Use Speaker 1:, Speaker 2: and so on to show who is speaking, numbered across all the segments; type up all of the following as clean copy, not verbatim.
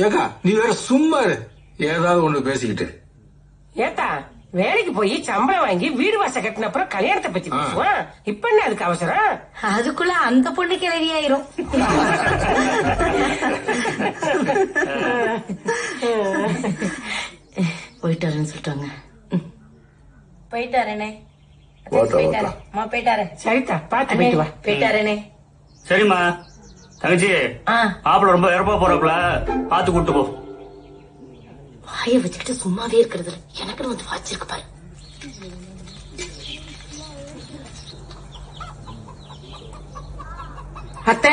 Speaker 1: ஏக்கா நீ வேற சும்மா ஏதாவது ஒண்ணு பேசிக்கிட்டு.
Speaker 2: ஏத்தா வேலைக்கு போய் சம்பளம் வாங்கி வீடு வாச கட்டின அப்புறம் கல்யாணத்தை பத்தி பேசுவான். இப்ப என்ன அதுக்கு அவசரம்?
Speaker 3: அதுக்குள்ள அந்த பொண்ணுக்கு ரெடி ஆயிரும். போயிட்டு வரேன்னு சொல்லிட்டாங்க.
Speaker 4: போயிட்டாரே
Speaker 2: போயிட்டாரு. சரிதா பாத்து போயிட்டு வா.
Speaker 4: போயிட்டாரே.
Speaker 5: சரிம்மா தங்கச்சி, மாப்பிள்ள ரொம்ப இறப்பா போறப்பல பாத்து கூட்டு போ.
Speaker 3: வாய வச்சுக்கிட்டு சும்மாவே இருக்கிறது எனக்கு வந்து வாச்சிருக்கு பாரு.
Speaker 2: அத்த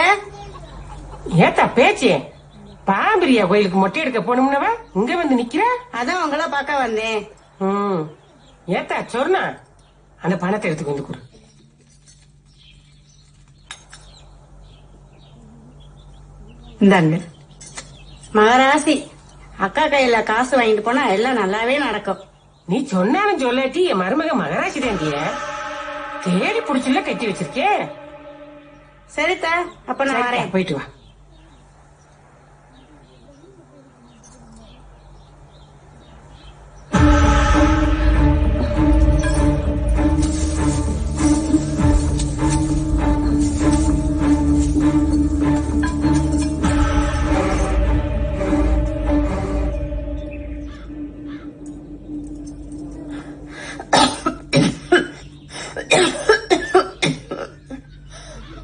Speaker 2: ஏத்தா பேச்சு பாம்பிரியா கோயிலுக்கு மொட்டை எடுக்க போனோம்னவ இங்க வந்து நிக்கிற.
Speaker 4: அதான் உங்கள பாக்க வந்தேன்.
Speaker 2: ஏத்தா சொன்னா அந்த பணத்தை எடுத்துக்கு வந்து கொடு.
Speaker 4: இந்தாங்க மகராசி. அக்கா கையில காசு வாங்கிட்டு போனா எல்லாம் நல்லாவே நடக்கும்.
Speaker 2: நீ சொன்னாலும் சொல்லாட்டி என் மருமக மகராசி தாண்டிய தேடி புடிச்சுல கட்டி வச்சிருக்கேன்.
Speaker 4: சரிதா அப்ப நான் வரேன்.
Speaker 2: போயிட்டு வா.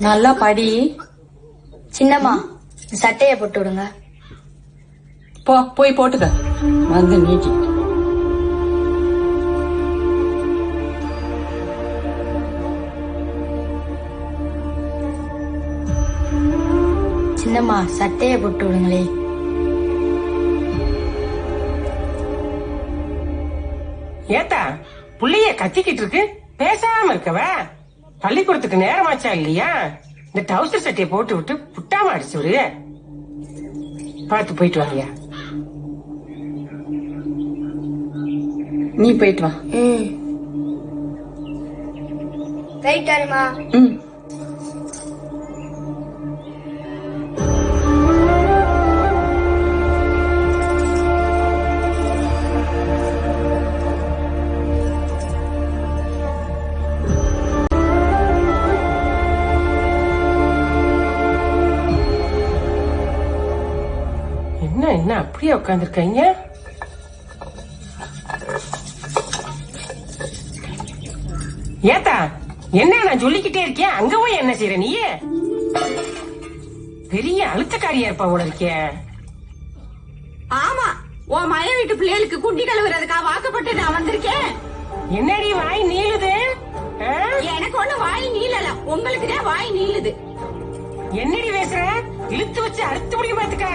Speaker 3: நல்லா படி.
Speaker 4: சின்னம்மா சட்டைய போட்டு விடுங்க.
Speaker 3: போய் போட்டுக்க வந்து நீட்டி.
Speaker 4: சின்னம்மா சட்டைய போட்டு விடுங்களே.
Speaker 2: ஏத்தா புள்ளைய கத்திக்கிட்டு இருக்கு பேசாம இருக்கவ. பள்ளிக்கூடத்துக்கு நேரமாச்சா இல்லையா? இந்த டவுசர் சட்டையை போட்டு விட்டு புட்டாம அடிச்சுடு. பார்த்து போயிட்டு வாங்க.
Speaker 3: நீ போயிட்டு வா.
Speaker 4: போயிட்டாருமா.
Speaker 2: என்ன அப்படியே உட்காந்துருக்கீங்க? ஏத்தா என்ன நான் சொல்லிக்கிட்டே இருக்கேன், அங்க போய் என்ன செய்யற நீ? பெரிய அழுத்தக்காரியா இருப்பா உட இருக்க.
Speaker 4: ஆமா உன் மய வீட்டு பிள்ளைகளுக்கு குண்டி கழுவுறதுக்கா வாக்கப்பட்டு நான் வந்திருக்கேன்.
Speaker 2: என்னடி வாய் நீளுது?
Speaker 4: எனக்கு ஒண்ணு வாய் நீளல, உங்களுக்குதான் வாய் நீளுது.
Speaker 2: என்னடி பேசுற? இழுத்து வச்சு அறுத்து முடிய பாத்துக்க.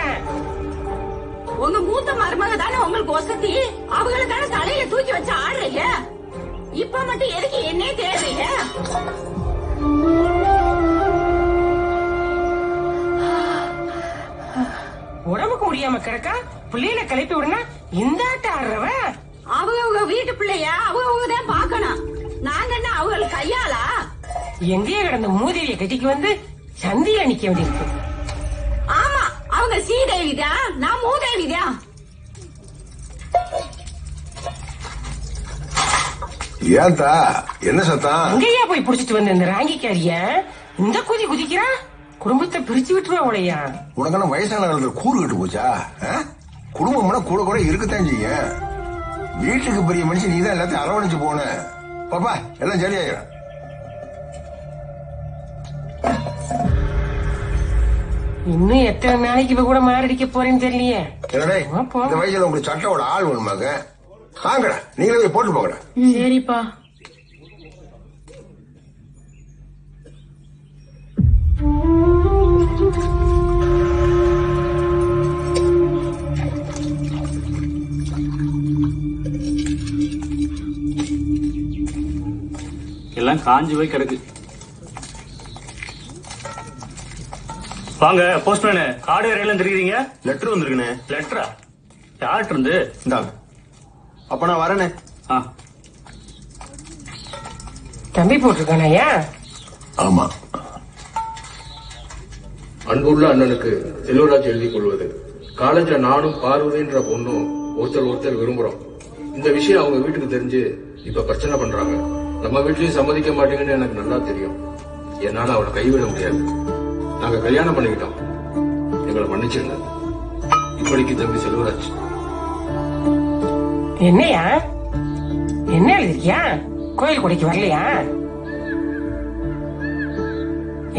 Speaker 4: உங்க மூத்த மருமக தானே உங்களுக்கு வசதி, அவங்களை தானே தலையில தூக்கி வச்சு ஆடுறீங்க. இப்ப மட்டும் எதுக்கு என்னே தேடுறீங்க?
Speaker 2: உடம்புக்கு முடியாம கிடக்கா பிள்ளைகளை கிளப்பி விடுனா இந்த ஆட்ட ஆடுறவ.
Speaker 4: அவங்க வீட்டு பிள்ளைய அவங்க தான் பாக்கணும். நாங்க என்ன அவங்களுக்கு கையாளா?
Speaker 2: எங்கேயே கிடந்த மூதேவிய கட்டிக்கு வந்து சந்தியில நிக்க வேண்டியிருக்கு.
Speaker 4: ஆமா அவங்க சீதேவிதான், நான் மூதேவிதான்.
Speaker 1: ஏன்தா என்ன சத்தம்?
Speaker 2: அங்கேயா போய் புடிச்சிட்டு வந்த இந்த ராங்கிக்காரிய இந்த குதி குதிக்கிறா? குடும்பத்தை பிரிச்சு விட்டுருவா உடையா.
Speaker 1: உனக்கான வயசான காலத்துல கூறு கட்டு போச்சா? குடும்பம்னா கூட கூட இருக்கத்தான் செய்ய. வீட்டுக்கு பெரிய மனுஷன் நீதான் எல்லாத்தையும் அரவணைச்சு போன. பாப்பா எல்லாம் சரியாயிரும்.
Speaker 2: இன்னும் எத்தனை நாளைக்கு இவ கூட மாரடிக்க போறேன்னு தெரியலையே.
Speaker 1: இந்த வயசுல உங்களுக்கு சட்டோட ஆள் வேணுமாங்க? வாங்கடா நீங்களே போய் போட்டு போங்கடா.
Speaker 3: சரிப்பா.
Speaker 5: எல்லாம் காஞ்சி போய் கிடக்கு. வாங்க போஸ்ட்மேனு, காடு வரையில தெரியுறீங்க.
Speaker 6: லெட்டர் வந்திருக்குண்ணே.
Speaker 5: லெட்டரா? யார்கிட்ட இருந்து?
Speaker 6: இந்தாங்க. அப்ப நான் வரேனே.
Speaker 2: தம்பி போட்டிருக்கானயா?
Speaker 1: ஆமா.
Speaker 7: அன்புள்ள அண்ணனுக்கு செல்வராஜ் எழுதி கொள்வது. காலேஜ்ல நானும் பார்வதின்ற பொண்ணும் ஒருத்தர் விரும்புறோம். இந்த விஷயம் அவங்க வீட்டுக்கு தெரிஞ்சு இப்ப பிரச்சனை பண்றாங்க. நம்ம வீட்லயும் சம்மதிக்க மாட்டீங்கன்னு எனக்கு நல்லா தெரியும். என்னால அவளை கைவிட முடியாது. நாங்க கல்யாணம் பண்ணிக்கிட்டோம். எங்களை மன்னிச்சிருங்க. இப்படிக்கு தம்பி செல்வராஜ்.
Speaker 2: என்னையா என்ன எழுதிருக்கியா? கோயில் கொடைக்கு வரலையா?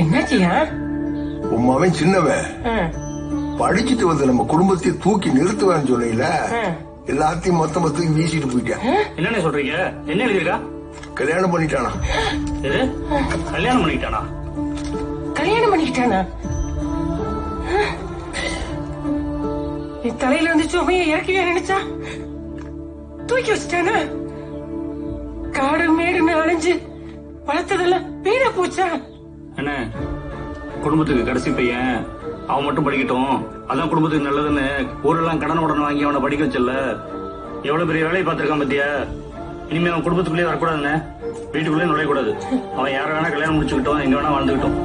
Speaker 2: என்னாச்சியா?
Speaker 1: உன் மகன் சின்னவன் படிச்சுட்டு வந்து நம்ம குடும்பத்தை தூக்கி நிறுத்துவான்னு சொன்னீங்கள, எல்லாத்தையும் மொத்தமா தூக்கி வீசிட்டு போயிட்டேன்.
Speaker 5: என்ன சொல்றீங்க? என்ன எழுதிருக்கா?
Speaker 1: கல்யாணம் பண்ணிட்டானா?
Speaker 5: கல்யாணம் பண்ணிட்டானா?
Speaker 2: கல்யாணம் பண்ணிக்கிட்டானா? என் தலையில இருந்து சுமையை இறக்கவே நினைச்சா தூக்கி வச்சுட்டானா? காடு மேடுன்னு அலைஞ்சு வளர்த்ததெல்லாம் வீணா போச்சா?
Speaker 5: என்ன குடும்பத்துக்கு கடைசி பையன், அவன் மட்டும் படிக்கட்டும், அதான் குடும்பத்துக்கு நல்லதுன்னு ஊரெல்லாம் கடன் உடனே வாங்கி அவனை படிக்க வச்சல. எவ்வளவு பெரிய வேலையை பார்த்திருக்கான் பத்தியா? இனிமே அவன் குடும்பத்துக்குள்ளேயே வரக்கூடாதுன்னு, வீட்டுக்குள்ளேயே நுழையக்கூடாது. அவன் யார வேணா கல்யாணம் முடிச்சுக்கிட்டோம், எங்க வேணா வாழ்ந்துகிட்டோம்.